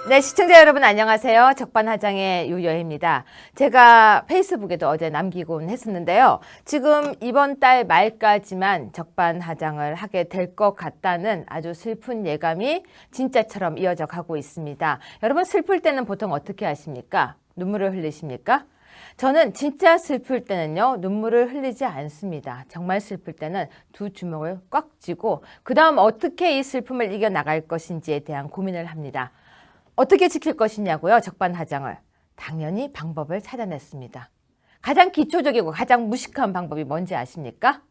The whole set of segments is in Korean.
네, 시청자 여러분 안녕하세요. 적반하장의 유여혜입니다. 제가 페이스북에도 어제 남기곤 했었는데요. 지금 이번 달 말까지만 적반하장을 하게 될 것 같다는 아주 슬픈 예감이 진짜처럼 이어져 가고 있습니다. 여러분 슬플 때는 보통 어떻게 하십니까? 눈물을 흘리십니까? 저는 진짜 슬플 때는요, 눈물을 흘리지 않습니다. 정말 슬플 때는 두 주먹을 꽉 쥐고 그 다음 어떻게 이 슬픔을 이겨나갈 것인지에 대한 고민을 합니다. 어떻게 지킬 것이냐고요? 적반하장을. 당연히 방법을 찾아냈습니다. 가장 기초적이고 가장 무식한 방법이 뭔지 아십니까?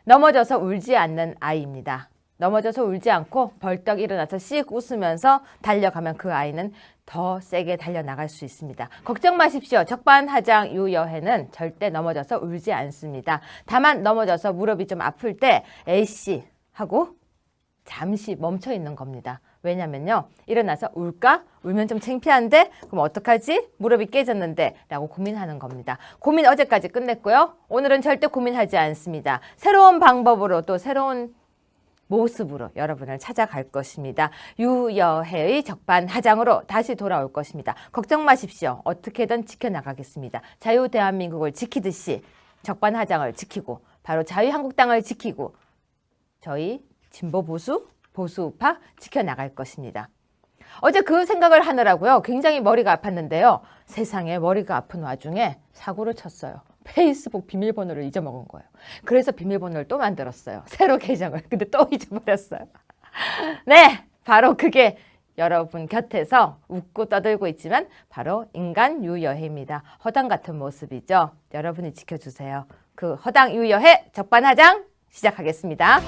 넘어져서 울지 않는 아이입니다. 넘어져서 울지 않고 벌떡 일어나서 씩 웃으면서 달려가면 그 아이는 더 세게 달려나갈 수 있습니다. 걱정 마십시오. 적반하장 유여혜는 절대 넘어져서 울지 않습니다. 다만 넘어져서 무릎이 좀 아플 때 에이씨 하고 잠시 멈춰 있는 겁니다. 왜냐면요, 일어나서 울까? 울면 좀 창피한데? 그럼 어떡하지? 무릎이 깨졌는데? 라고 고민하는 겁니다. 고민 어제까지 끝냈고요. 오늘은 절대 고민하지 않습니다. 새로운 방법으로 또 새로운 모습으로 여러분을 찾아갈 것입니다. 유여혜의 적반하장으로 다시 돌아올 것입니다. 걱정 마십시오. 어떻게든 지켜나가겠습니다. 자유 대한민국을 지키듯이 적반하장을 지키고 바로 자유한국당을 지키고 저희 진보 보수, 보수우파 지켜나갈 것입니다. 어제 그 생각을 하느라고요. 굉장히 머리가 아팠는데요. 세상에 머리가 아픈 와중에 사고를 쳤어요. 페이스북 비밀번호를 잊어먹은 거예요. 그래서 비밀번호를 또 만들었어요. 새로 계정을. 근데 또 잊어버렸어요. 네, 바로 그게 여러분 곁에서 웃고 떠들고 있지만 바로 인간 유여혜입니다. 허당 같은 모습이죠. 여러분이 지켜주세요. 그 허당 유여혜 적반하장 시작하겠습니다.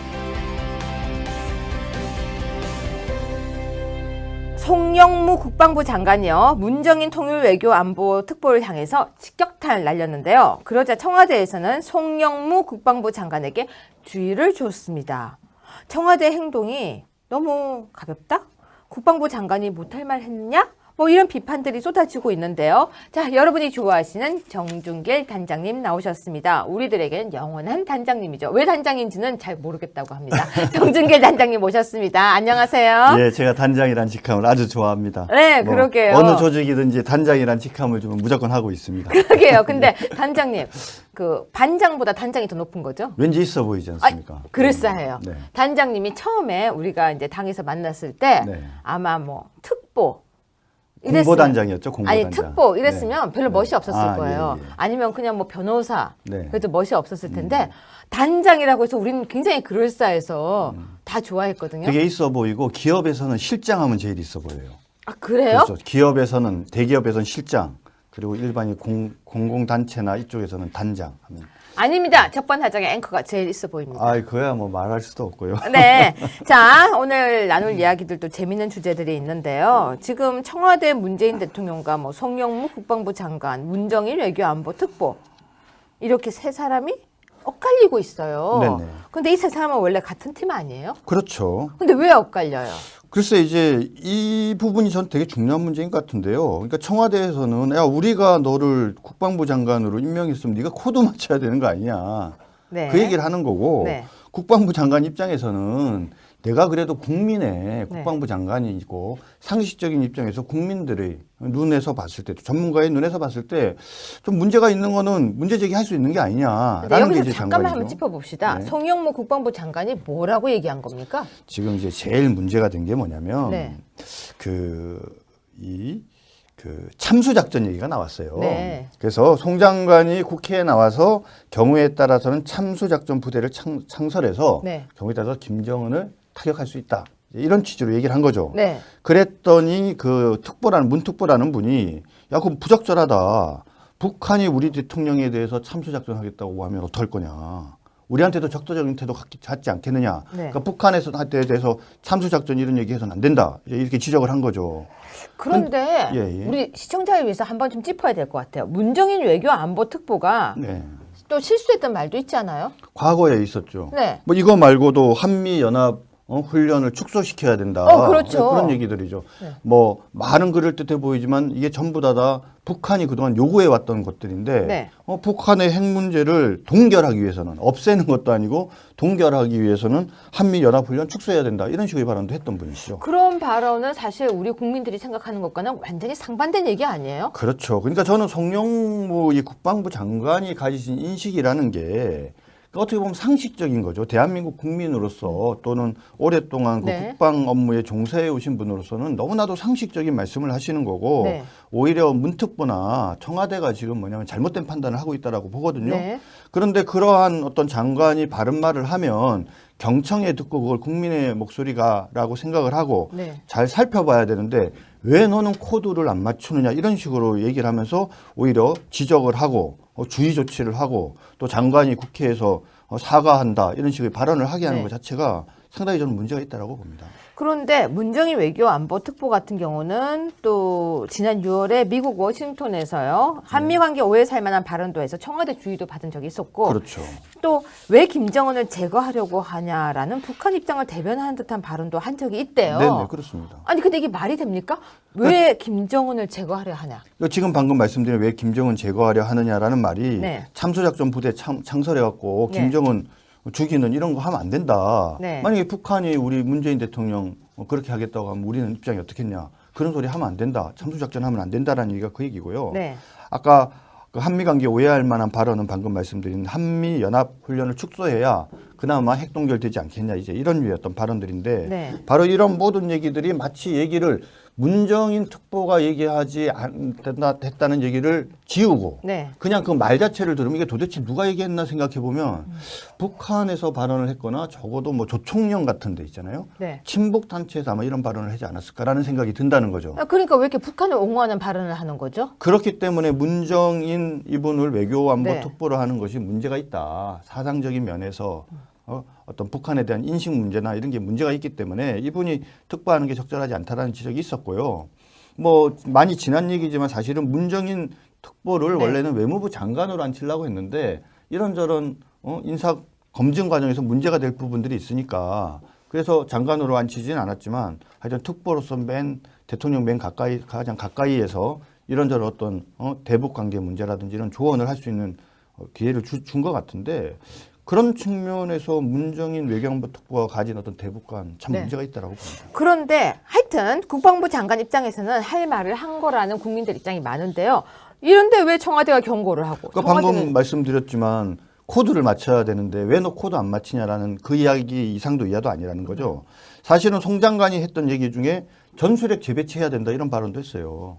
송영무 국방부 장관이요, 문정인 통일외교안보 특보를 향해서 직격탄을 날렸는데요. 그러자 청와대에서는 송영무 국방부 장관에게 주의를 줬습니다. 청와대 행동이 너무 가볍다? 국방부 장관이 못할 말 했냐? 뭐 이런 비판들이 쏟아지고 있는데요. 자, 여러분이 좋아하시는 정준길 단장님 나오셨습니다. 우리들에겐 영원한 단장님이죠. 왜 단장인지는 잘 모르겠다고 합니다. 정준길 단장님 모셨습니다. 안녕하세요. 예, 제가 단장이란 직함을 아주 좋아합니다. 네, 그러게요. 어느 조직이든지 단장이란 직함을 좀 무조건 하고 있습니다. 그러게요. 근데 단장님, 그 반장보다 단장이 더 높은 거죠? 왠지 있어 보이지 않습니까? 그럴싸해요. 네. 단장님이 처음에 우리가 이제 당에서 만났을 때 네. 아마 뭐 특보 공보단장이었죠, 공보단장. 아니 특보 이랬으면 네. 별로 멋이 없었을 아, 거예요. 예, 예. 아니면 그냥 뭐 변호사 네. 그래도 멋이 없었을 텐데 단장이라고 해서 우리는 굉장히 그럴싸해서 다 좋아했거든요. 되게 있어 보이고 기업에서는 실장하면 제일 있어 보여요. 아 그래요? 그렇죠. 기업에서는 대기업에서는 실장, 그리고 일반인 공공단체나 이쪽에서는 단장 하면. 아닙니다. 적반하장의 앵커가 제일 있어 보입니다. 아, 그거야 뭐 말할 수도 없고요. 네. 자, 오늘 나눌 이야기들도 재밌는 주제들이 있는데요. 지금 청와대 문재인 대통령과 뭐 송영무 국방부 장관, 문정인 외교안보 특보 이렇게 세 사람이 엇갈리고 있어요. 네네. 근데 이 세 사람은 원래 같은 팀 아니에요? 그렇죠. 근데 왜 엇갈려요? 글쎄 이제 이 부분이 전 되게 중요한 문제인 것 같은데요. 그러니까 청와대에서는 야 우리가 너를 국방부 장관으로 임명했으면 네가 코드 맞춰야 되는 거 아니냐. 네. 그 얘기를 하는 거고 네. 국방부 장관 입장에서는 내가 그래도 국민의 네. 국방부 장관이고 상식적인 입장에서 국민들의 눈에서 봤을 때, 전문가의 눈에서 봤을 때 좀 문제가 있는 거는 문제 제기할 수 있는 게 아니냐라는 게 여기서 이제 잠깐만 장관이죠. 한번 짚어봅시다. 네. 송영무 국방부 장관이 뭐라고 얘기한 겁니까? 지금 이제 제일 문제가 된 게 뭐냐면 네. 그 참수 작전 얘기가 나왔어요. 네. 그래서 송 장관이 국회에 나와서 경우에 따라서는 참수 작전 부대를 창설해서 네. 경우에 따라서 김정은을 타격할 수 있다. 이런 취지로 얘기를 한 거죠. 네. 그랬더니 그 문특보라는 분이 야, 그럼 부적절하다. 북한이 우리 대통령에 대해서 참수 작전하겠다고 하면 어떡할 거냐. 우리한테도 적도적인 태도 갖지 않겠느냐. 네. 그러니까 북한에서 한테 대해서 참수 작전 이런 얘기해서는 안 된다. 이렇게 지적을 한 거죠. 그런데 예. 우리 시청자를 위해서 한번 좀 짚어야 될 것 같아요. 문정인 외교안보 특보가 네. 또 실수했던 말도 있지 않아요? 과거에 있었죠. 네. 뭐 이거 말고도 한미 연합 훈련을 축소시켜야 된다. 그렇죠. 그런 얘기들이죠. 네. 뭐 말은 그럴듯해 보이지만 이게 전부 다 북한이 그동안 요구해 왔던 것들인데 네. 북한의 핵 문제를 동결하기 위해서는 없애는 것도 아니고 동결하기 위해서는 한미 연합 훈련 축소해야 된다. 이런 식의 발언도 했던 분이시죠. 그런 발언은 사실 우리 국민들이 생각하는 것과는 완전히 상반된 얘기 아니에요? 그렇죠. 그러니까 저는 송영무 이 국방부 장관이 가지신 인식이라는 게 어떻게 보면 상식적인 거죠. 대한민국 국민으로서 또는 오랫동안 그 네. 국방 업무에 종사해 오신 분으로서는 너무나도 상식적인 말씀을 하시는 거고 네. 오히려 문특부나 청와대가 지금 뭐냐면 잘못된 판단을 하고 있다라고 보거든요. 네. 그런데 그러한 어떤 장관이 바른 말을 하면 경청에 듣고 그걸 국민의 목소리가라고 생각을 하고 네. 잘 살펴봐야 되는데 왜 너는 코드를 안 맞추느냐 이런 식으로 얘기를 하면서 오히려 지적을 하고 주의 조치를 하고 또 장관이 국회에서 사과한다 이런 식의 발언을 하게 하는 네. 것 자체가 상당히 저는 문제가 있다고 봅니다. 그런데 문정인 외교안보특보 같은 경우는 또 지난 6월에 미국 워싱턴에서요. 한미 관계 오해 살 만한 발언도 해서 청와대 주의도 받은 적이 있었고 그렇죠. 또 왜 김정은을 제거하려고 하냐라는 북한 입장을 대변하는 듯한 발언도 한 적이 있대요. 네, 그렇습니다. 아니 근데 이게 말이 됩니까? 왜 김정은을 제거하려 하냐? 지금 방금 말씀드린 왜 김정은 제거하려 하느냐라는 말이 네. 참수작전 부대 창설해갖고 네. 김정은 죽이는 이런 거 하면 안 된다. 네. 만약에 북한이 우리 문재인 대통령 그렇게 하겠다고 하면 우리는 입장이 어떻겠냐. 그런 소리 하면 안 된다. 참수작전 하면 안 된다라는 얘기가 그 얘기고요. 네. 아까 그 한미 관계 오해할 만한 발언은 방금 말씀드린 한미 연합 훈련을 축소해야 그나마 핵 동결되지 않겠냐 이제 이런 류의 어떤 발언들인데 네. 바로 이런 모든 얘기들이 마치 얘기를 문정인 특보가 얘기하지 됐다는 얘기를 지우고 네. 그냥 그 말 자체를 들으면 이게 도대체 누가 얘기했나 생각해 보면 북한에서 발언을 했거나 적어도 뭐 조총련 같은 데 있잖아요. 네. 친북 단체에서 아마 이런 발언을 하지 않았을까라는 생각이 든다는 거죠. 그러니까 왜 이렇게 북한을 옹호하는 발언을 하는 거죠? 그렇기 때문에 문정인 이분을 외교안보 네. 특보로 하는 것이 문제가 있다. 사상적인 면에서 어떤 북한에 대한 인식 문제나 이런 게 문제가 있기 때문에 이분이 특보하는 게 적절하지 않다라는 지적이 있었고요. 뭐 많이 지난 얘기지만 사실은 문정인 특보를 네. 원래는 외무부 장관으로 앉히려고 했는데 이런저런 인사 검증 과정에서 문제가 될 부분들이 있으니까 그래서 장관으로 앉히지는 않았지만 하여튼 특보로서 대통령 가장 가까이에서 이런저런 어떤 대북 관계 문제라든지 이런 조언을 할 수 있는 기회를 준 것 같은데 그런 측면에서 문정인 외교안보 특보가 가진 어떤 대북관 참 네. 문제가 있다라고 봅니다. 그런데 하여튼 국방부 장관 입장에서는 할 말을 한 거라는 국민들 입장이 많은데요. 이런데 왜 청와대가 경고를 하고? 그러니까 방금 말씀드렸지만 코드를 맞춰야 되는데 왜 너 코드 안 맞히냐라는 그 이야기 이상도 이하도 아니라는 거죠. 사실은 송 장관이 했던 얘기 중에 전술핵 재배치해야 된다 이런 발언도 했어요.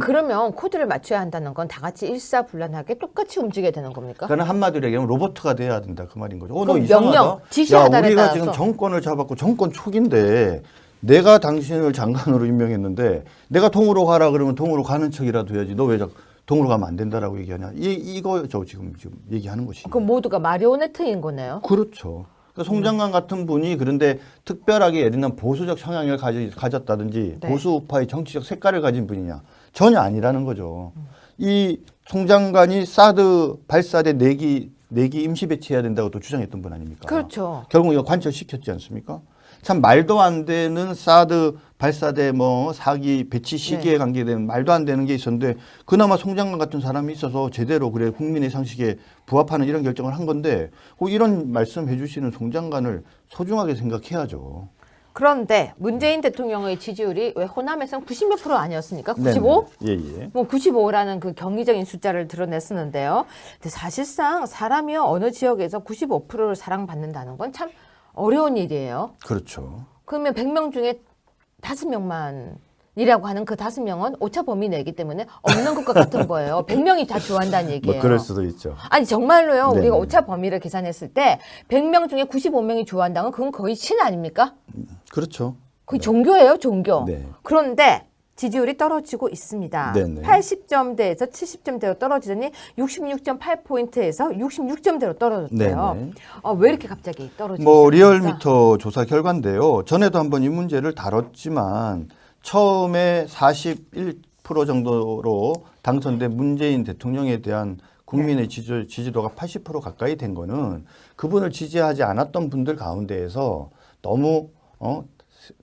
그러면 코드를 맞춰야 한다는 건 다 같이 일사불란하게 똑같이 움직여야 되는 겁니까? 그러니까 한마디로 얘기하면 로버트가 돼야 된다 그 말인 거죠. 너 그럼 이상하다. 명령, 지시하다에 우리가 따라서. 지금 정권을 잡았고 정권 초기인데 내가 당신을 장관으로 임명했는데 내가 통으로 가라 그러면 통으로 가는 척이라도 해야지. 너 왜 통으로 가면 안 된다라고 얘기하냐. 이거죠 지금 얘기하는 것이. 그 모두가 마리오네트인 거네요. 그렇죠. 그러니까 송 장관 같은 분이 그런데 특별하게 예를 들면 보수적 성향을 가졌다든지 네. 보수 우파의 정치적 색깔을 가진 분이냐. 전혀 아니라는 거죠. 이 송 장관이 사드 발사대 4기 임시 배치해야 된다고 또 주장했던 분 아닙니까? 그렇죠. 결국 이거 관철시켰지 않습니까? 참 말도 안 되는 사드 발사대 4기 배치 시기에 네. 관계된 말도 안 되는 게 있었는데 그나마 송 장관 같은 사람이 있어서 제대로 그래 국민의 상식에 부합하는 이런 결정을 한 건데 꼭 이런 말씀해 주시는 송 장관을 소중하게 생각해야죠. 그런데 문재인 대통령의 지지율이 왜 호남에서는 90몇 프로 아니었습니까? 95? 예. 뭐 95라는 그 경이적인 숫자를 드러냈었는데요. 근데 사실상 사람이요 어느 지역에서 95%를 사랑받는다는 건 참 어려운 일이에요. 그렇죠. 그러면 100명 중에 5명만 이라고 하는 그 5명은 오차 범위 내기 때문에 없는 것과 같은 거예요. 100명이 다 좋아한다는 얘기예요. 뭐 그럴 수도 있죠. 아니 정말로요. 네네. 우리가 오차 범위를 계산했을 때 100명 중에 95명이 좋아한다면 그건 거의 신 아닙니까? 그렇죠. 거의 종교예요, 종교. 네. 그런데 지지율이 떨어지고 있습니다. 네네. 80점대에서 70점대로 떨어지더니 66.8포인트에서 66점대로 떨어졌대요. 네네. 왜 이렇게 갑자기 떨어지지? 뭐 리얼미터 조사 결과인데요. 전에도 한번 이 문제를 다뤘지만 처음에 41% 정도로 당선된 문재인 대통령에 대한 국민의 지지도가 80% 가까이 된 거는 그분을 지지하지 않았던 분들 가운데에서 너무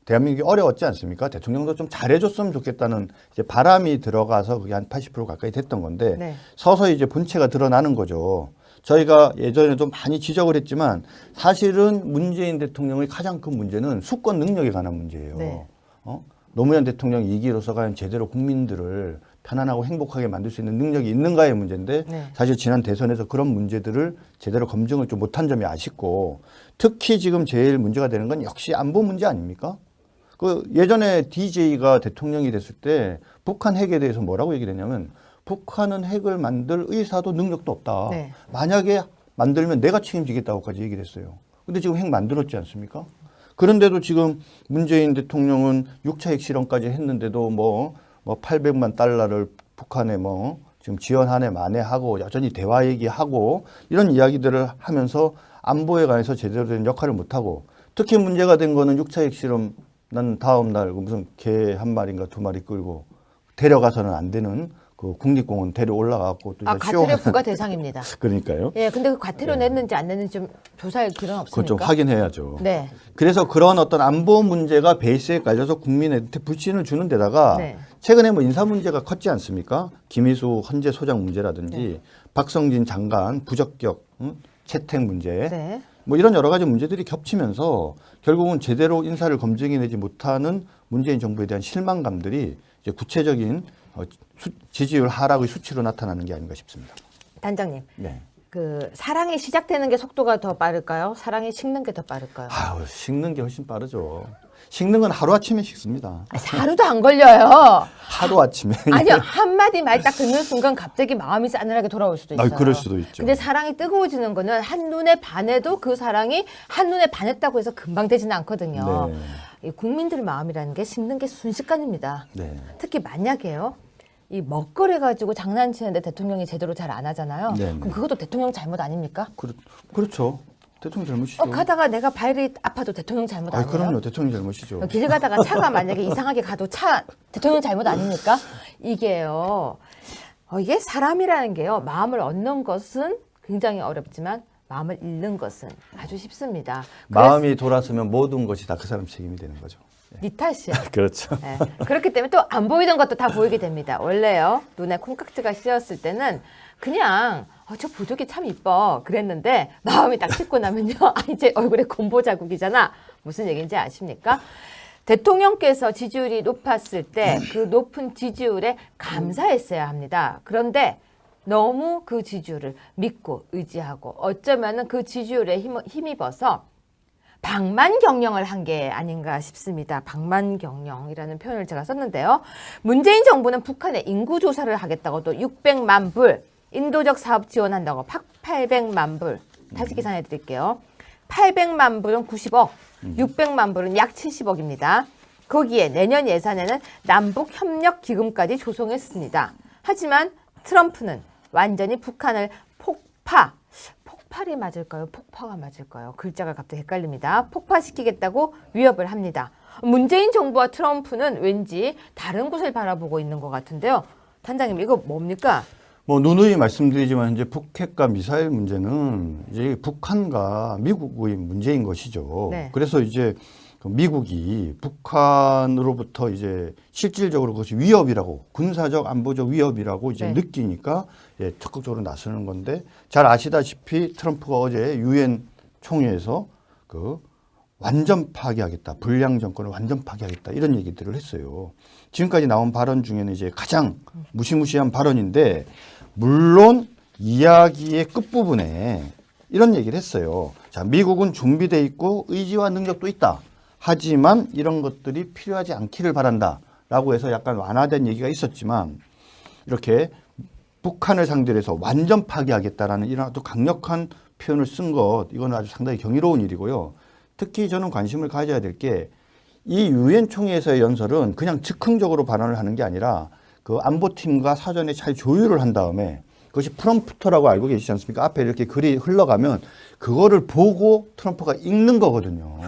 대한민국이 어려웠지 않습니까? 대통령도 좀 잘해줬으면 좋겠다는 이제 바람이 들어가서 그게 한 80% 가까이 됐던 건데 네. 서서히 이제 본체가 드러나는 거죠. 저희가 예전에도 많이 지적을 했지만 사실은 문재인 대통령의 가장 큰 문제는 수권 능력에 관한 문제예요. 네. 노무현 대통령 2기로서 과연 제대로 국민들을 편안하고 행복하게 만들 수 있는 능력이 있는가의 문제인데 네. 사실 지난 대선에서 그런 문제들을 제대로 검증을 좀 못한 점이 아쉽고 특히 지금 제일 문제가 되는 건 역시 안보 문제 아닙니까? 그 예전에 DJ가 대통령이 됐을 때 북한 핵에 대해서 뭐라고 얘기를 했냐면 북한은 핵을 만들 의사도 능력도 없다. 네. 만약에 만들면 내가 책임지겠다고까지 얘기를 했어요. 근데 지금 핵 만들었지 않습니까? 그런데도 지금 문재인 대통령은 6차 핵 실험까지 했는데도 뭐 800만 달러를 북한에 지금 지원하네 만회하고 여전히 대화 얘기하고 이런 이야기들을 하면서 안보에 관해서 제대로 된 역할을 못하고 특히 문제가 된 거는 6차 핵 실험 난 다음 날 무슨 개 한 마리인가 두 마리 끌고 데려가서는 안 되는 그 국립공원 데려 올라가고 또 과태료 부과 대상입니다. 그러니까요. 예, 근데 그 과태료 냈는지 안 냈는지 좀 조사할 필요는 없습니까? 그건 좀 확인해야죠. 네. 그래서 그런 어떤 안보 문제가 베이스에 깔려서 국민한테 불신을 주는 데다가 네. 최근에 인사 문제가 컸지 않습니까? 김희수 헌재 소장 문제라든지 네. 박성진 장관 부적격 채택 문제 네. 이런 여러 가지 문제들이 겹치면서 결국은 제대로 인사를 검증해내지 못하는 문재인 정부에 대한 실망감들이 이제 구체적인 지지율 하락의 수치로 나타나는 게 아닌가 싶습니다. 단장님. 네. 그 사랑이 시작되는 게 속도가 더 빠를까요? 사랑이 식는 게 더 빠를까요? 식는 게 훨씬 빠르죠. 식는 건 하루아침에 식습니다. 하루도 안 걸려요. 하루아침에. 아니요. 한마디 말 딱 듣는 순간 갑자기 마음이 싸늘하게 돌아올 수도 있어요. 그럴 수도 있죠. 근데 사랑이 뜨거워지는 거는 한눈에 반해도 그 사랑이 한눈에 반했다고 해서 금방 되지는 않거든요. 네. 이 국민들 마음이라는 게 식는 게 순식간입니다. 네. 특히 만약에요. 이 먹거리 가지고 장난치는데 대통령이 제대로 잘 안 하잖아요. 네, 그럼 그것도 대통령 잘못 아닙니까? 그렇죠. 대통령 잘못이죠. 가다가 내가 발이 아파도 대통령 잘못 아니에요? 그럼요. 대통령 잘못이죠. 길 가다가 차가 만약에 이상하게 가도 대통령 잘못 아닙니까? 이게요. 이게 사람이라는 게요. 마음을 얻는 것은 굉장히 어렵지만 마음을 잃는 것은 아주 쉽습니다. 마음이 돌아서면 모든 것이 다 그 사람 책임이 되는 거죠. 네 탓이야. 그렇죠. 네. 그렇기 때문에 또 안 보이던 것도 다 보이게 됩니다. 원래요. 눈에 콩깍지가 씌었을 때는 그냥 저 보조개 참 이뻐 그랬는데 마음이 딱 씻고 나면요. 제 얼굴에 곰보 자국이잖아. 무슨 얘기인지 아십니까? 대통령께서 지지율이 높았을 때 그 높은 지지율에 감사했어야 합니다. 그런데 너무 그 지지율을 믿고 의지하고 어쩌면은 그 지지율에 힘입어서 방만경영을 한 게 아닌가 싶습니다. 방만경영이라는 표현을 제가 썼는데요. 문재인 정부는 북한에 인구조사를 하겠다고 또 600만 불, 인도적 사업 지원한다고 800만 불, 다시 계산해 드릴게요. 800만 불은 90억, 600만 불은 약 70억입니다. 거기에 내년 예산에는 남북협력기금까지 조성했습니다. 하지만 트럼프는 완전히 북한을 폭발이 맞을까요? 폭파가 맞을까요? 글자가 갑자기 헷갈립니다. 폭파시키겠다고 위협을 합니다. 문재인 정부와 트럼프는 왠지 다른 곳을 바라보고 있는 것 같은데요. 단장님, 이거 뭡니까? 누누이 말씀드리지만 현재 북핵과 미사일 문제는 이제 북한과 미국의 문제인 것이죠. 네. 그래서 이제 미국이 북한으로부터 이제 실질적으로 그것이 위협이라고 군사적 안보적 위협이라고 이제 네. 느끼니까 적극적으로 나서는 건데 잘 아시다시피 트럼프가 어제 유엔 총회에서 그 완전 파괴하겠다, 불량 정권을 완전 파괴하겠다 이런 얘기들을 했어요. 지금까지 나온 발언 중에는 이제 가장 무시무시한 발언인데 물론 이야기의 끝부분에 이런 얘기를 했어요. 자, 미국은 준비돼 있고 의지와 능력도 있다. 하지만 이런 것들이 필요하지 않기를 바란다라고 해서 약간 완화된 얘기가 있었지만 이렇게 북한을 상대로 해서 완전 파괴하겠다라는 이런 아주 강력한 표현을 쓴 것 이건 아주 상당히 경이로운 일이고요. 특히 저는 관심을 가져야 될 게 이 유엔 총회에서의 연설은 그냥 즉흥적으로 발언을 하는 게 아니라 그 안보팀과 사전에 잘 조율을 한 다음에 그것이 프롬프터라고 알고 계시지 않습니까? 앞에 이렇게 글이 흘러가면 그거를 보고 트럼프가 읽는 거거든요.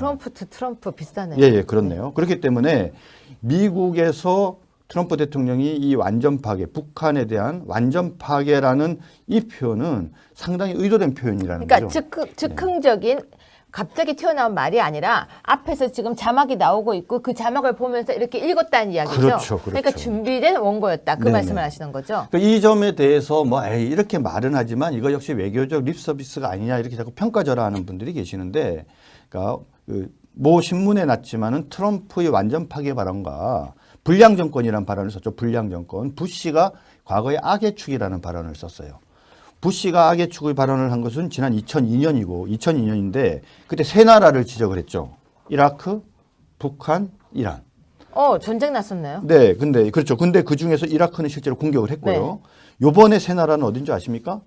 트럼프 비슷하네요. 예, 그렇네요. 그렇기 때문에 미국에서 트럼프 대통령이 이 완전 파괴, 북한에 대한 완전 파괴라는 이 표현은 상당히 의도된 표현이라는 그러니까 거죠. 즉흥적인 갑자기 튀어나온 말이 아니라 앞에서 지금 자막이 나오고 있고 그 자막을 보면서 이렇게 읽었다는 이야기죠. 그렇죠. 그러니까 준비된 원고였다. 그 네네. 말씀을 하시는 거죠. 그러니까 이 점에 대해서 뭐 에이, 이렇게 말은 하지만 이거 역시 외교적 립서비스가 아니냐 이렇게 자꾸 평가절하하는 분들이 계시는데, 그러니까 모 신문에 났지만은 트럼프의 완전 파괴 발언과 불량 정권이라는 발언을 썼죠. 불량 정권. 부시가 과거에 악의 축이라는 발언을 썼어요. 부시가 악의 축의 발언을 한 것은 지난 2002년인데 그때 세 나라를 지적을 했죠. 이라크, 북한, 이란. 전쟁 났었나요? 네, 그렇죠. 근데 그 중에서 이라크는 실제로 공격을 했고요. 요번에 세 나라는 어딘지 아십니까?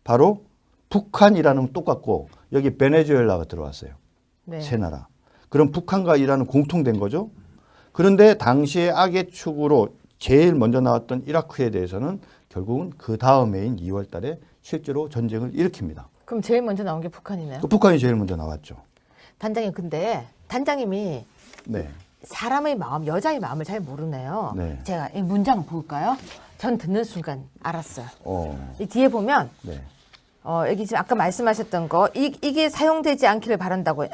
바로 북한, 이란은 똑같고 여기 베네수엘라가 들어왔어요. 네. 세 나라. 그럼 북한과 이란은 공통된 거죠. 그런데 당시에 악의 축으로 제일 먼저 나왔던 이라크에 대해서는 결국은 그 다음 해인 2월 달에 실제로 전쟁을 일으킵니다. 그럼 제일 먼저 나온 게 북한이네요. 북한이 제일 먼저 나왔죠. 단장님, 근데 단장님이 네. 사람의 마음, 여자의 마음을 잘 모르네요. 네. 제가 이 문장 볼까요? 전 듣는 순간 알았어요. 어, 이 뒤에 보면 네. 여기 지금 아까 말씀하셨던 거 이게 사용되지 않기를 바란다고.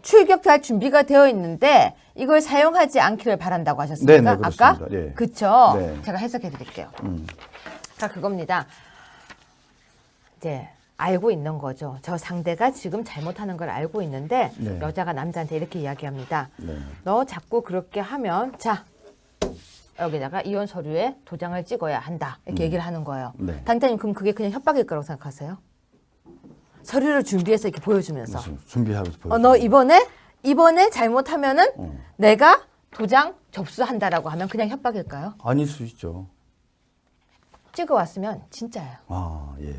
출격할 준비가 되어 있는데 이걸 사용하지 않기를 바란다고 하셨습니까? 네, 그렇습니다. 아까? 예. 그쵸? 네. 제가 해석해 드릴게요. 그러니까 그겁니다. 이제 알고 있는 거죠. 저 상대가 지금 잘못하는 걸 알고 있는데 네. 여자가 남자한테 이렇게 이야기합니다. 네. 너 자꾸 그렇게 하면 자 여기다가 이혼 서류에 도장을 찍어야 한다. 이렇게 얘기를 하는 거예요. 네. 단장님, 그럼 그게 그냥 협박일 거라고 생각하세요? 서류를 준비해서 이렇게 보여주면서 무슨 준비하면서 보여. 너 이번에 잘못하면은 내가 도장 접수한다라고 하면 그냥 협박일까요? 아닐 수 있죠. 찍어왔으면 진짜예요. 아, 예.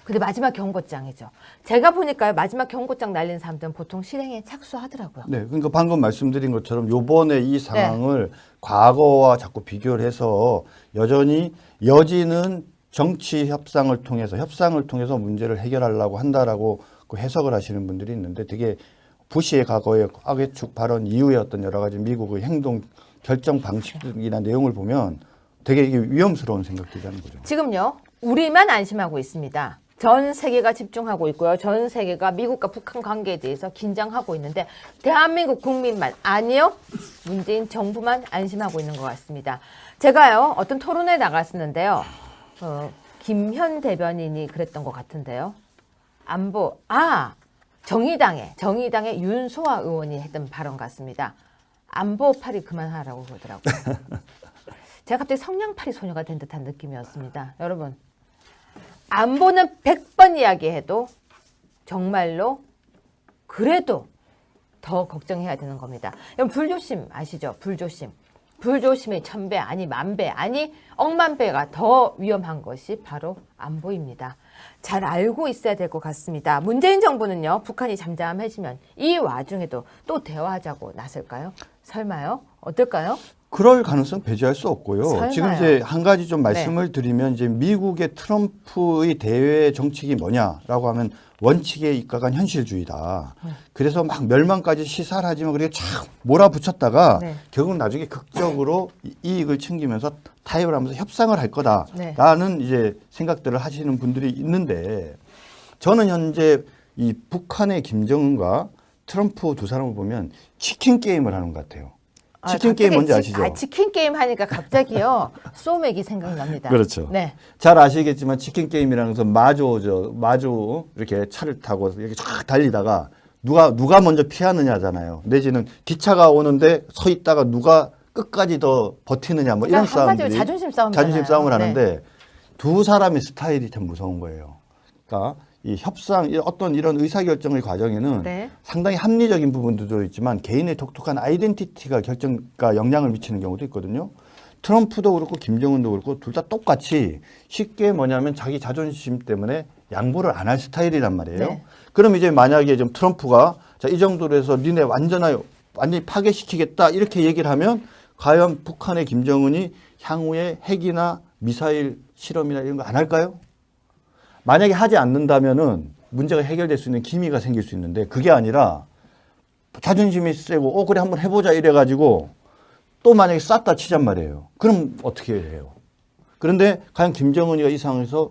근데 마지막 경고장이죠. 제가 보니까요, 마지막 경고장 날리는 사람들은 보통 실행에 착수하더라고요. 네, 그러니까 방금 말씀드린 것처럼 요번에 이 네. 상황을 과거와 자꾸 비교를 해서 여전히 여지는 정치 협상을 통해서 문제를 해결하려고 한다라고 그 해석을 하시는 분들이 있는데, 되게 부시의 과거의 악의 축 발언 이후에 어떤 여러 가지 미국의 행동 결정 방식이나 내용을 보면 되게 이게 위험스러운 생각들이 하는 거죠. 지금요, 우리만 안심하고 있습니다. 전 세계가 집중하고 있고요. 전 세계가 미국과 북한 관계에 대해서 긴장하고 있는데 대한민국 국민만, 아니요, 문재인 정부만 안심하고 있는 것 같습니다. 제가요, 어떤 토론에 나갔었는데요. 김현 대변인이 그랬던 것 같은데요. 정의당의 윤소아 의원이 했던 발언 같습니다. 안보팔이 그만하라고 그러더라고요. 제가 갑자기 성냥팔이 소녀가 된 듯한 느낌이었습니다. 여러분, 안보는 100번 이야기해도 정말로 그래도 더 걱정해야 되는 겁니다. 여러분, 불조심 아시죠? 불조심의 1000배, 아니 10,000배, 아니 억만 배가 더 위험한 것이 바로 안보입니다. 잘 알고 있어야 될 것 같습니다. 문재인 정부는요, 북한이 잠잠해지면 이 와중에도 또 대화하자고 나설까요? 설마요? 어떨까요? 그럴 가능성 배제할 수 없고요. 설마요? 지금 이제 한 가지 좀 말씀을 드리면, 이제 미국의 트럼프의 대외 정책이 뭐냐라고 하면 원칙에 입각한 현실주의다. 그래서 막 멸망까지 시사를 하지만 그렇게 쫙 몰아붙였다가 네. 결국은 나중에 극적으로 이익을 챙기면서 타협을 하면서 협상을 할 거다라는 네. 이제 생각들을 하시는 분들이 있는데, 저는 현재 이 북한의 김정은과 트럼프 두 사람을 보면 치킨 게임을 하는 것 같아요. 치킨 게임 뭔지 아시죠? 치킨 게임 하니까 갑자기요, 소맥이 생각납니다. 그렇죠. 네. 잘 아시겠지만 치킨 게임이라는 것은 마주 이렇게 차를 타고 이렇게 쫙 달리다가 누가 먼저 피하느냐잖아요. 내지는 기차가 오는데 서 있다가 누가 끝까지 더 버티느냐, 뭐 이런 싸움들이 자존심 싸움이잖아요. 자존심 싸움을 네. 하는데, 두 사람의 스타일이 참 무서운 거예요. 그러니까 이 협상, 어떤 이런 의사결정의 과정에는 네. 상당히 합리적인 부분들도 있지만 개인의 독특한 아이덴티티가 영향을 미치는 경우도 있거든요. 트럼프도 그렇고 김정은도 그렇고 둘 다 똑같이 쉽게 뭐냐면 자기 자존심 때문에 양보를 안 할 스타일이란 말이에요. 네. 그럼 이제 만약에 좀 트럼프가 자, 이 정도로 해서 니네 완전히 파괴시키겠다 이렇게 얘기를 하면 과연 북한의 김정은이 향후에 핵이나 미사일 실험이나 이런 거 안 할까요? 만약에 하지 않는다면은 문제가 해결될 수 있는 기미가 생길 수 있는데, 그게 아니라 자존심이 세고 그래 한번 해보자 이래가지고 또 만약에 쌌다 치잔 말이에요. 그럼 어떻게 해요? 그런데 과연 김정은이가 이 상황에서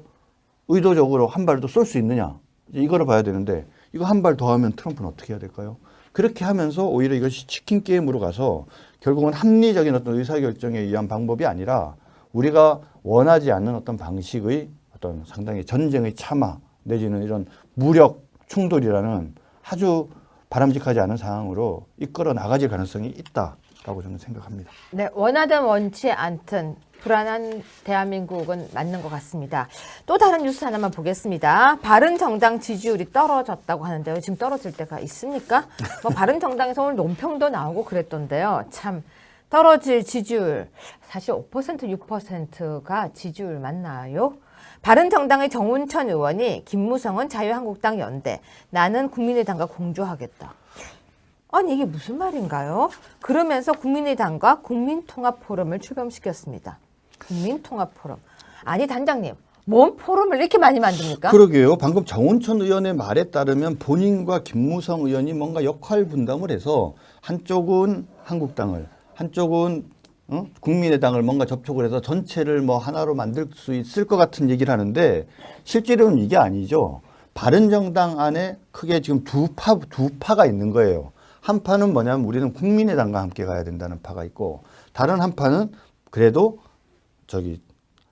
의도적으로 한 발도 쏠 수 있느냐, 이거를 봐야 되는데, 이거 한 발 더 하면 트럼프는 어떻게 해야 될까요? 그렇게 하면서 오히려 이것이 치킨 게임으로 가서 결국은 합리적인 어떤 의사결정에 의한 방법이 아니라 우리가 원하지 않는 어떤 방식의 어떤 상당히 전쟁의 참화 내지는 이런 무력 충돌이라는 아주 바람직하지 않은 상황으로 이끌어 나가질 가능성이 있다라고 저는 생각합니다. 네, 원하든 원치 않든 불안한 대한민국은 맞는 것 같습니다. 또 다른 뉴스 하나만 보겠습니다. 바른정당 지지율이 떨어졌다고 하는데요. 지금 떨어질 때가 있습니까? 뭐 바른정당에서 오늘 논평도 나오고 그랬던데요. 참 떨어질 지지율 사실 5% 6%가 지지율 맞나요? 바른정당의 정운천 의원이 김무성은 자유한국당 연대, 나는 국민의당과 공조하겠다. 아니 이게 무슨 말인가요? 그러면서 국민의당과 국민통합포럼을 출범시켰습니다. 국민통합포럼. 아니 단장님, 뭔 포럼을 이렇게 많이 만듭니까? 그러게요. 방금 정운천 의원의 말에 따르면 본인과 김무성 의원이 뭔가 역할 분담을 해서 한쪽은 한국당을, 한쪽은 국민의당을 뭔가 접촉을 해서 전체를 뭐 하나로 만들 수 있을 것 같은 얘기를 하는데 실제로는 이게 아니죠. 바른정당 안에 크게 지금 두 파가 있는 거예요. 한 파는 뭐냐면 우리는 국민의당과 함께 가야 된다는 파가 있고 다른 한 파는 그래도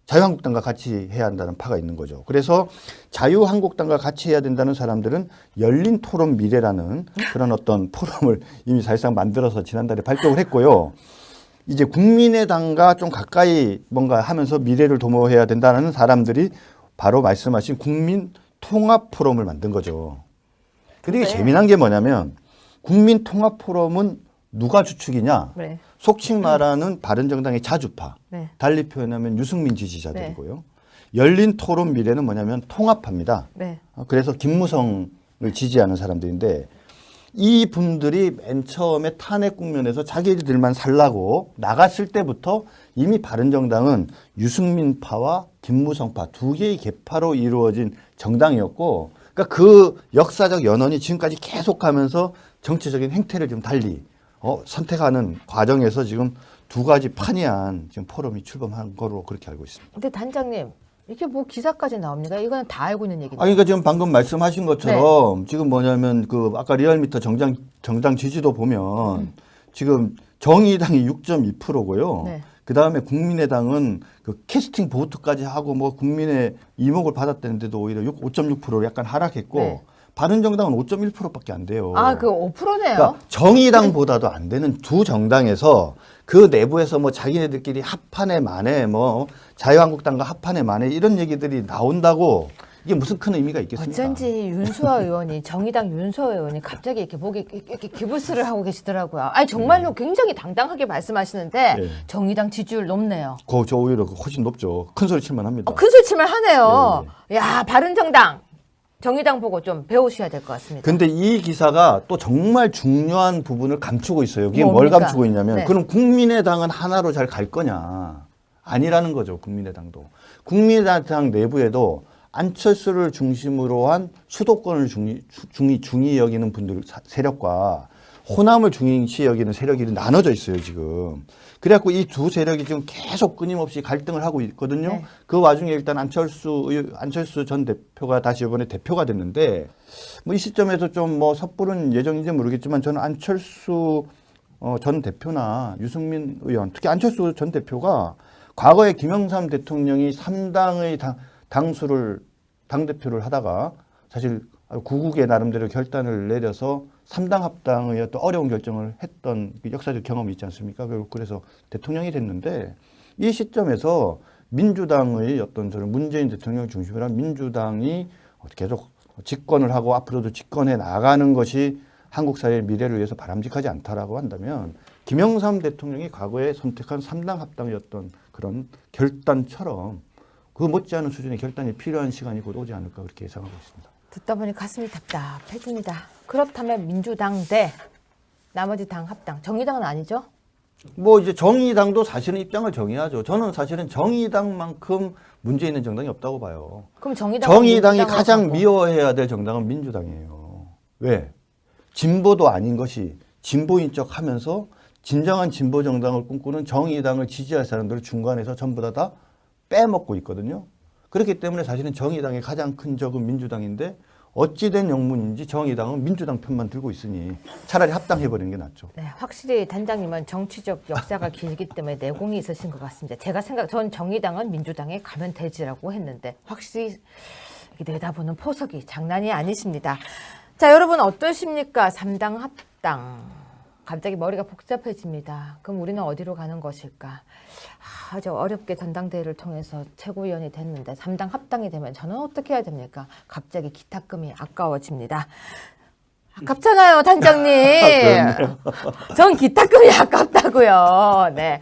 자유한국당과 같이 해야 한다는 파가 있는 거죠. 그래서 자유한국당과 같이 해야 된다는 사람들은 열린 토론 미래라는 그런 어떤 포럼을 이미 사실상 만들어서 지난달에 발족을 했고요. 이제 국민의당과 좀 가까이 뭔가 하면서 미래를 도모해야 된다는 사람들이 바로 말씀하신 국민 통합 포럼을 만든 거죠. 근데 이게 재미난 게 뭐냐면 국민 통합 포럼은 누가 주축이냐? 네. 속칭 말하는 바른정당의 자주파, 네. 달리 표현하면 유승민 지지자들이고요. 열린 토론 미래는 뭐냐면 통합파입니다. 네. 그래서 김무성을 지지하는 사람들인데 이 분들이 맨 처음에 탄핵 국면에서 자기들만 살라고 나갔을 때부터 이미 바른정당은 유승민파와 김무성파 두 개의 계파로 이루어진 정당이었고 그러니까 그 역사적 연원이 지금까지 계속하면서 정치적인 행태를 좀 달리 선택하는 과정에서 지금 두 가지 판이한 지금 포럼이 출범한 거로 그렇게 알고 있습니다. 근데 단장님 이게 뭐 기사까지 나옵니까? 이거는 다 알고 있는 얘기인데. 그러니까 지금 방금 말씀하신 것처럼 지금 뭐냐면 그 아까 리얼미터 정당 지지도 보면 지금 정의당이 6.2%고요. 네. 그 다음에 국민의당은 그 캐스팅 보트까지 하고 뭐 국민의 이목을 받았다는데도 오히려 5.6%로 약간 하락했고 네. 바른정당은 5.1%밖에 안 돼요. 아, 그 5%네요. 그러니까 정의당보다도 안 되는 두 정당에서 그 내부에서 뭐 자기네들끼리 합한에 만에 뭐 자유한국당과 합한에 만에 이런 얘기들이 나온다고 이게 무슨 큰 의미가 있겠습니까? 어쩐지 윤수아 의원이 정의당 윤수아 의원이 갑자기 이렇게 목에 이렇게 기부스를 하고 계시더라고요. 아니 정말로 굉장히 당당하게 말씀하시는데 네. 정의당 지지율 높네요. 저 오히려 훨씬 높죠. 큰 소리 칠만 합니다. 큰 소리 칠만 하네요. 야 바른정당 정의당 보고 좀 배우셔야 될 것 같습니다. 근데 이 기사가 또 정말 중요한 부분을 감추고 있어요. 이게 뭘 뭡니까? 감추고 있냐면 네. 그럼 국민의당은 하나로 잘 갈 거냐? 아니라는 거죠. 국민의당도. 국민의당 내부에도 안철수를 중심으로 한 수도권을 중히 여기는 분들 세력과 호남을 중시 여기는 세력이 나눠져 있어요, 지금. 그래갖고 이 두 세력이 지금 계속 끊임없이 갈등을 하고 있거든요. 네. 그 와중에 일단 안철수 전 대표가 다시 이번에 대표가 됐는데, 뭐 이 시점에서 좀 뭐 섣부른 예정인지 모르겠지만 저는 안철수 전 대표나 유승민 의원, 특히 안철수 전 대표가 과거에 김영삼 대통령이 3당의 당대표를 하다가 사실 구국의 나름대로 결단을 내려서 3당 합당의 어떤 어려운 결정을 했던 역사적 경험이 있지 않습니까? 그래서 대통령이 됐는데 이 시점에서 민주당의 어떤 저는 문재인 대통령을 중심으로 한 민주당이 계속 집권을 하고 앞으로도 집권해 나가는 것이 한국 사회의 미래를 위해서 바람직하지 않다라고 한다면 김영삼 대통령이 과거에 선택한 3당 합당이었던 그런 결단처럼 그 못지않은 수준의 결단이 필요한 시간이 곧 오지 않을까 그렇게 예상하고 있습니다. 듣다 보니 가슴이 답답해집니다. 그렇다면 민주당 대 나머지 당 합당. 정의당은 아니죠? 뭐 이제 정의당도 사실은 입장을 정해야죠. 저는 사실은 정의당만큼 문제 있는 정당이 없다고 봐요. 그럼 정의당 정의당이 가장 미워해야 될 정당은 민주당이에요. 왜? 진보도 아닌 것이 진보인 척 하면서 진정한 진보 정당을 꿈꾸는 정의당을 지지할 사람들을 중간에서 전부 다 빼먹고 있거든요. 그렇기 때문에 사실은 정의당의 가장 큰 적은 민주당인데 어찌된 영문인지 정의당은 민주당 편만 들고 있으니 차라리 합당해버리는 게 낫죠. 네, 확실히 단장님은 정치적 역사가 길기 때문에 내공이 있으신 것 같습니다. 전 정의당은 민주당에 가면 되지라고 했는데 확실히 내다보는 포석이 장난이 아니십니다. 자, 여러분 어떠십니까? 3당 합당. 갑자기 머리가 복잡해집니다. 그럼 우리는 어디로 가는 것일까? 아주 어렵게 전당대회를 통해서 최고위원이 됐는데 3당 합당이 되면 저는 어떻게 해야 됩니까? 갑자기 기탁금이 아까워집니다. 아깝잖아요, 단장님. 전 기탁금이 아깝다고요. 네.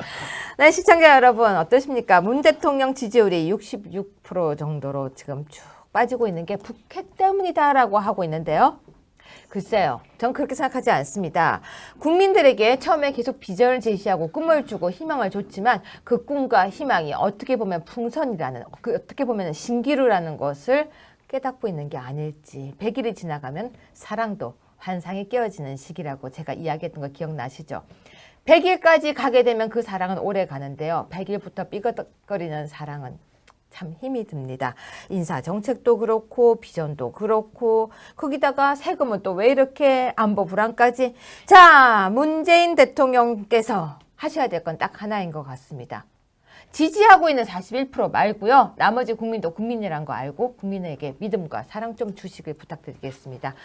네, 시청자 여러분 어떠십니까? 문 대통령 지지율이 66% 정도로 지금 쭉 빠지고 있는 게 북핵 때문이다라고 하고 있는데요. 글쎄요, 전 그렇게 생각하지 않습니다. 국민들에게 처음에 계속 비전을 제시하고 꿈을 주고 희망을 줬지만 그 꿈과 희망이 어떻게 보면 풍선이라는, 어떻게 보면 신기루라는 것을 깨닫고 있는 게 아닐지. 100일이 지나가면 사랑도 환상이 깨어지는 시기라고 제가 이야기했던 거 기억나시죠? 100일까지 가게 되면 그 사랑은 오래 가는데요. 100일부터 삐걱거리는 사랑은 참 힘이 듭니다. 인사 정책도 그렇고 비전도 그렇고 거기다가 세금은 또 왜 이렇게 안보 불안까지. 자, 문재인 대통령께서 하셔야 될 건 딱 하나인 것 같습니다. 지지하고 있는 41% 말고요. 나머지 국민도 국민이란 거 알고 국민에게 믿음과 사랑 좀 주시길 부탁드리겠습니다.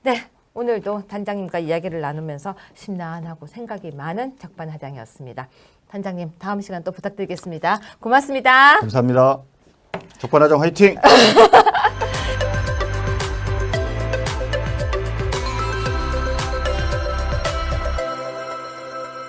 네, 오늘도 단장님과 이야기를 나누면서 심란하고 생각이 많은 적반하장이었습니다. 단장님, 다음 시간 또 부탁드리겠습니다. 고맙습니다. 감사합니다. 적반하장 화이팅!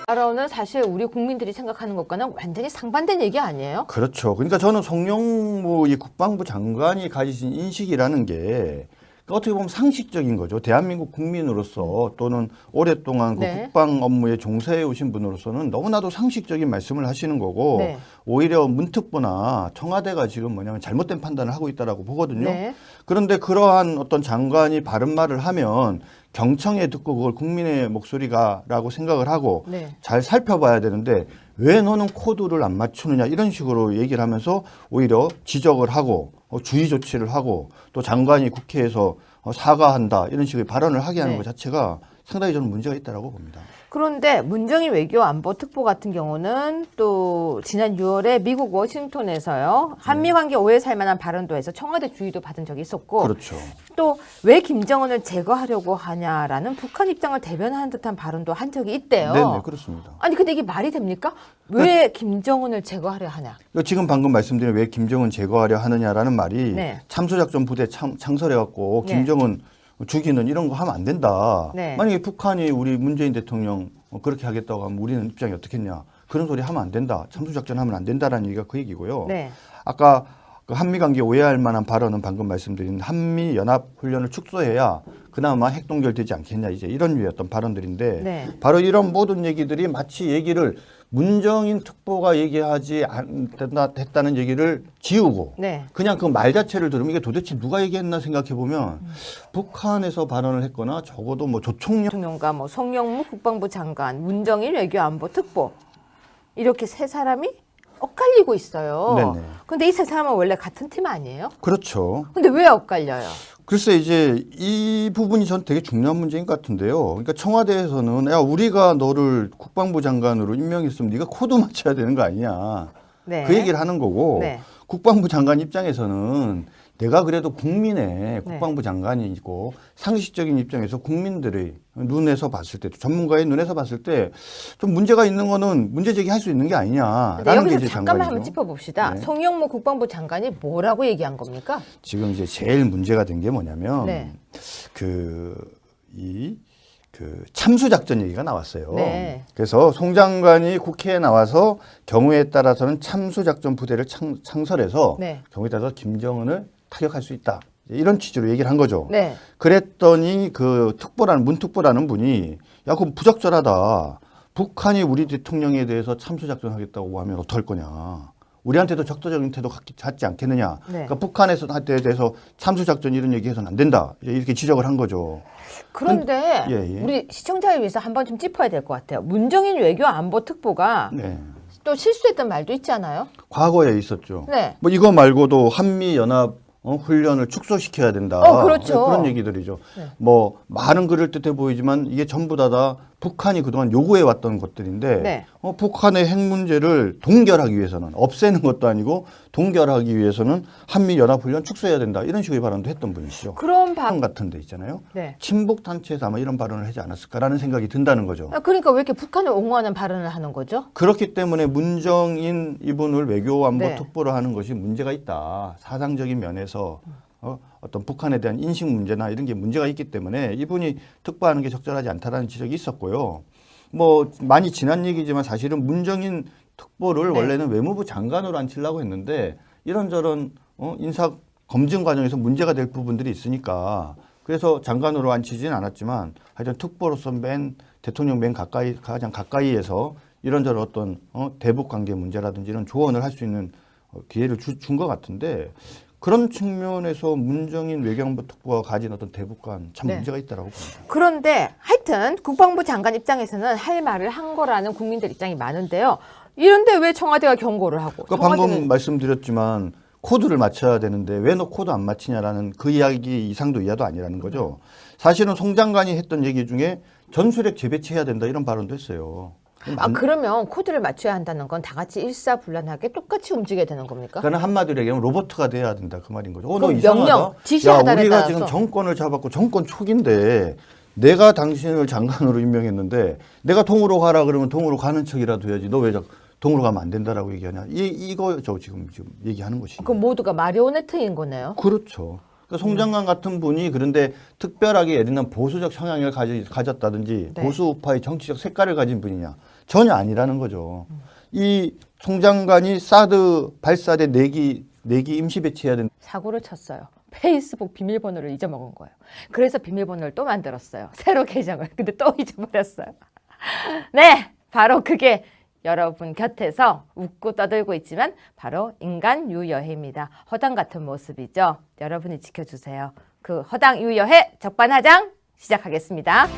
나라는 사실 우리 국민들이 생각하는 것과는 완전히 상반된 얘기 아니에요? 그렇죠. 그러니까 저는 송영무 이 국방부 장관이 가지신 인식이라는 게 어떻게 보면 상식적인 거죠. 대한민국 국민으로서 또는 오랫동안 그 네. 국방 업무에 종사해 오신 분으로서는 너무나도 상식적인 말씀을 하시는 거고 네. 오히려 문특부나 청와대가 지금 뭐냐면 잘못된 판단을 하고 있다라고 보거든요. 네. 그런데 그러한 어떤 장관이 바른 말을 하면 경청에 듣고 그걸 국민의 목소리가라고 생각을 하고 네. 잘 살펴봐야 되는데 왜 너는 코드를 안 맞추느냐 이런 식으로 얘기를 하면서 오히려 지적을 하고 주의 조치를 하고 또 장관이 국회에서 사과한다 이런 식의 발언을 하게 하는 네. 것 자체가 상당히 저는 문제가 있다고 봅니다. 그런데 문정인 외교안보특보 같은 경우는 또 지난 6월에 미국 워싱턴에서요. 한미관계 오해 살 만한 발언도 해서 청와대 주의도 받은 적이 있었고 그렇죠. 또 왜 김정은을 제거하려고 하냐라는 북한 입장을 대변하는 듯한 발언도 한 적이 있대요. 네, 그렇습니다. 아니 근데 이게 말이 됩니까? 왜 김정은을 제거하려 하냐? 지금 방금 말씀드린 왜 김정은 제거하려 하느냐라는 말이 네. 참수작전 부대 창설해갖고 네. 김정은 죽이는 이런 거 하면 안 된다. 네. 만약에 북한이 우리 문재인 대통령 그렇게 하겠다고 하면 우리는 입장이 어떻겠냐. 그런 소리 하면 안 된다. 참수작전 하면 안 된다라는 얘기가 그 얘기고요. 네. 아까 그 한미관계 오해할 만한 발언은 방금 말씀드린 한미연합훈련을 축소해야 그나마 핵동결되지 않겠냐. 이제 이런 류의 어떤 발언들인데 네. 바로 이런 모든 얘기들이 마치 얘기를 문정인 특보가 얘기하지 됐다는 얘기를 지우고 네. 그냥 그 말 자체를 들으면 이게 도대체 누가 얘기했나 생각해 보면 북한에서 발언을 했거나 적어도 뭐 조총련 대통령과 뭐 송영무 국방부 장관, 문정인 외교안보특보 이렇게 세 사람이 엇갈리고 있어요. 네네. 근데 이 세 사람은 원래 같은 팀 아니에요? 그렇죠. 근데 왜 엇갈려요? 글쎄 이제 이 부분이 전 되게 중요한 문제인 것 같은데요. 그러니까 청와대에서는 야 우리가 너를 국방부 장관으로 임명했으면 네가 코드 맞춰야 되는 거 아니냐. 네. 그 얘기를 하는 거고 네. 국방부 장관 입장에서는 내가 그래도 국민의 국방부 장관이고 상식적인 입장에서 국민들의 눈에서 봤을 때 전문가의 눈에서 봤을 때 좀 문제가 있는 거는 문제 제기할 수 있는 게 아니냐라는 게 여기서 이제 잠깐만 장관이죠. 한번 짚어봅시다. 네. 송영무 국방부 장관이 뭐라고 얘기한 겁니까? 지금 이제 제일 문제가 된 게 뭐냐면 네. 그 참수 작전 얘기가 나왔어요. 네. 그래서 송 장관이 국회에 나와서 경우에 따라서는 참수 작전 부대를 창설해서 네. 경우에 따라서 김정은을 타격할 수 있다. 이런 취지로 얘기를 한 거죠. 네. 그랬더니 그 문특보라는 분이 야, 그럼 부적절하다. 북한이 우리 대통령에 대해서 참수 작전하겠다고 하면 어떡할 거냐. 우리한테도 적도적인 태도 갖지 않겠느냐. 네. 그러니까 북한에서 대해서 참수 작전 이런 얘기해서는 안 된다. 이렇게 지적을 한 거죠. 그런데 예. 우리 시청자를 위해서 한번 좀 짚어야 될 것 같아요. 문정인 외교안보특보가 네. 또 실수했던 말도 있지 않아요? 과거에 있었죠. 네. 뭐 이거 말고도 한미연합 훈련을 축소시켜야 된다. 그렇죠. 그런 얘기들이죠. 네. 뭐 말은 그럴듯해 보이지만 이게 전부 다 북한이 그동안 요구해 왔던 것들인데 네. 북한의 핵 문제를 동결하기 위해서는 없애는 것도 아니고 동결하기 위해서는 한미 연합 훈련 축소해야 된다. 이런 식의 발언도 했던 분이시죠. 그런 같은 데 있잖아요. 네. 친북 단체에서 아마 이런 발언을 하지 않았을까라는 생각이 든다는 거죠. 그러니까 왜 이렇게 북한을 옹호하는 발언을 하는 거죠? 그렇기 때문에 문정인 이분을 외교안보 네. 특보로 하는 것이 문제가 있다. 사상적인 면에서 어떤 북한에 대한 인식 문제나 이런 게 문제가 있기 때문에 이분이 특보하는 게 적절하지 않다라는 지적이 있었고요. 뭐 많이 지난 얘기지만 사실은 문정인 특보를 네. 원래는 외무부 장관으로 앉히려고 했는데 이런저런 인사 검증 과정에서 문제가 될 부분들이 있으니까 그래서 장관으로 앉히지는 않았지만 하여튼 특보로서 대통령 가장 가까이에서 이런저런 어떤 대북 관계 문제라든지 이런 조언을 할 수 있는 기회를 준 것 같은데 그런 측면에서 문정인 외교안보 특보가 가진 어떤 대북관 참 네. 문제가 있다라고 봅니다. 그런데 하여튼 국방부 장관 입장에서는 할 말을 한 거라는 국민들 입장이 많은데요. 이런데 왜 청와대가 경고를 하고? 그러니까 방금 말씀드렸지만 코드를 맞춰야 되는데 왜 너 코드 안 맞히냐라는 그 이야기 이상도 이하도 아니라는 거죠. 사실은 송 장관이 했던 얘기 중에 전술핵 재배치해야 된다 이런 발언도 했어요. 그러면 코드를 맞춰야 한다는 건 다 같이 일사불란하게 똑같이 움직여야 되는 겁니까? 그러니까 한마디로 얘기하면 로버트가 돼야 된다 그 말인 거죠. 너 그럼 이상하다. 명령, 지시하다에 우리가 따라서. 지금 정권을 잡았고 정권 초기인데 내가 당신을 장관으로 임명했는데 내가 동으로 가라 그러면 동으로 가는 척이라도 해야지. 너 왜 동으로 가면 안 된다라고 얘기하냐. 이거죠 지금 얘기하는 것이. 그럼 모두가 마리오네트인 거네요. 그렇죠. 그러니까 송 장관 같은 분이 그런데 특별하게 예를 들면 보수적 성향을 가졌다든지 네. 보수 우파의 정치적 색깔을 가진 분이냐. 전혀 아니라는 거죠. 이 송 장관이 사드 발사대 4기 임시 배치해야 된다. 사고를 쳤어요. 페이스북 비밀번호를 잊어먹은 거예요. 그래서 비밀번호를 또 만들었어요. 새로 계정을. 근데 또 잊어버렸어요. 네, 바로 그게 여러분 곁에서 웃고 떠들고 있지만 바로 인간 유여해입니다. 허당 같은 모습이죠. 여러분이 지켜주세요. 그 허당 유여해 적반하장 시작하겠습니다.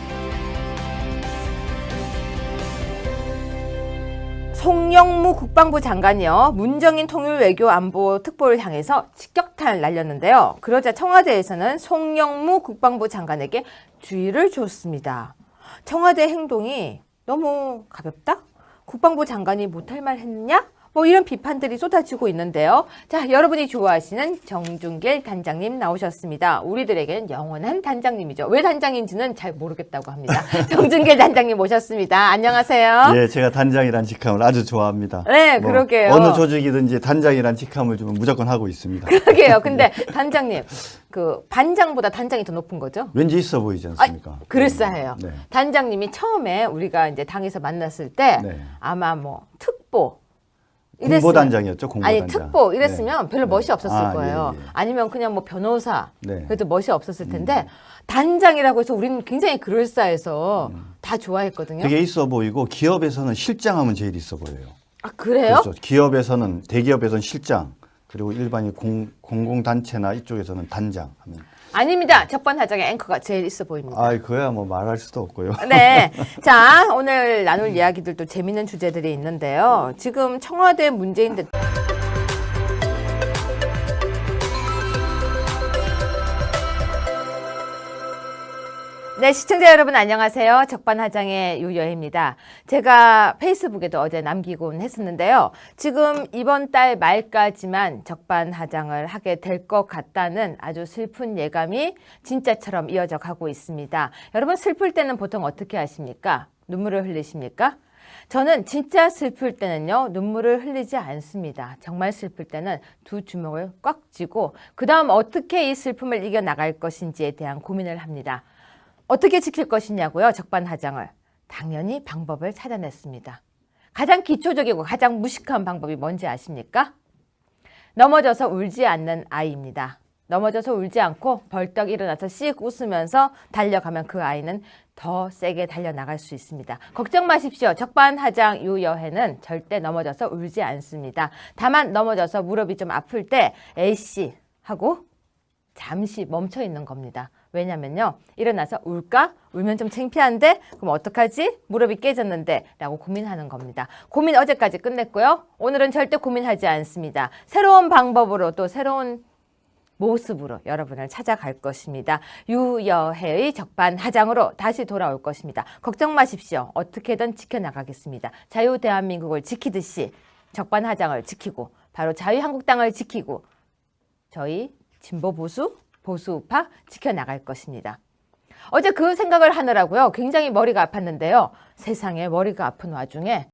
송영무 국방부 장관이요. 문정인 통일외교안보 특보를 향해서 직격탄을 날렸는데요. 그러자 청와대에서는 송영무 국방부 장관에게 주의를 줬습니다. 청와대 행동이 너무 가볍다? 국방부 장관이 못할 말 했느냐? 뭐 이런 비판들이 쏟아지고 있는데요. 자, 여러분이 좋아하시는 정준길 단장님 나오셨습니다. 우리들에게는 영원한 단장님이죠. 왜 단장인지는 잘 모르겠다고 합니다. 정준길 단장님 모셨습니다. 안녕하세요. 예, 제가 단장이란 직함을 아주 좋아합니다. 네, 그러게요. 어느 조직이든지 단장이란 직함을 주면 무조건 하고 있습니다. 그러게요. 근데 단장님, 그 반장보다 단장이 더 높은 거죠? 왠지 있어 보이지 않습니까? 그럴싸해요. 네. 단장님이 처음에 우리가 이제 당에서 만났을 때 네. 아마 뭐 특보 공보단장이었죠, 공보단장. 아니 특보 이랬으면 네. 별로 멋이 없었을 예, 거예요. 예. 아니면 그냥 뭐 변호사 네. 그래도 멋이 없었을 텐데 단장이라고 해서 우리는 굉장히 그럴싸해서 다 좋아했거든요. 되게 있어 보이고 기업에서는 실장하면 제일 있어 보여요. 아 그래요? 그렇죠. 기업에서는 대기업에서는 실장 그리고 일반인 공공단체나 이쪽에서는 단장 하면 아닙니다. 적반하장의 앵커가 제일 있어 보입니다. 그야 뭐 말할 수도 없고요. 네. 자, 오늘 나눌 이야기들도 재밌는 주제들이 있는데요. 지금 청와대 문재인 대통령 네, 시청자 여러분 안녕하세요. 적반하장의 유여입니다. 제가 페이스북에도 어제 남기곤 했었는데요. 지금 이번 달 말까지만 적반하장을 하게 될 것 같다는 아주 슬픈 예감이 진짜처럼 이어져 가고 있습니다. 여러분 슬플 때는 보통 어떻게 하십니까? 눈물을 흘리십니까? 저는 진짜 슬플 때는요, 눈물을 흘리지 않습니다. 정말 슬플 때는 두 주먹을 꽉 쥐고 그 다음 어떻게 이 슬픔을 이겨나갈 것인지에 대한 고민을 합니다. 어떻게 지킬 것이냐고요? 적반하장을. 당연히 방법을 찾아냈습니다. 가장 기초적이고 가장 무식한 방법이 뭔지 아십니까? 넘어져서 울지 않는 아이입니다. 넘어져서 울지 않고 벌떡 일어나서 씩 웃으면서 달려가면 그 아이는 더 세게 달려나갈 수 있습니다. 걱정 마십시오. 적반하장 유여해는 절대 넘어져서 울지 않습니다. 다만 넘어져서 무릎이 좀 아플 때 에이씨 하고 잠시 멈춰 있는 겁니다. 왜냐면요. 일어나서 울까? 울면 좀 창피한데? 그럼 어떡하지? 무릎이 깨졌는데? 라고 고민하는 겁니다. 고민 어제까지 끝냈고요. 오늘은 절대 고민하지 않습니다. 새로운 방법으로 또 새로운 모습으로 여러분을 찾아갈 것입니다. 유여해의 적반하장으로 다시 돌아올 것입니다. 걱정 마십시오. 어떻게든 지켜나가겠습니다. 자유 대한민국을 지키듯이 적반하장을 지키고 바로 자유한국당을 지키고 저희 진보 보수, 보수 우파 지켜나갈 것입니다. 어제 그 생각을 하느라고요. 굉장히 머리가 아팠는데요. 세상에 머리가 아픈 와중에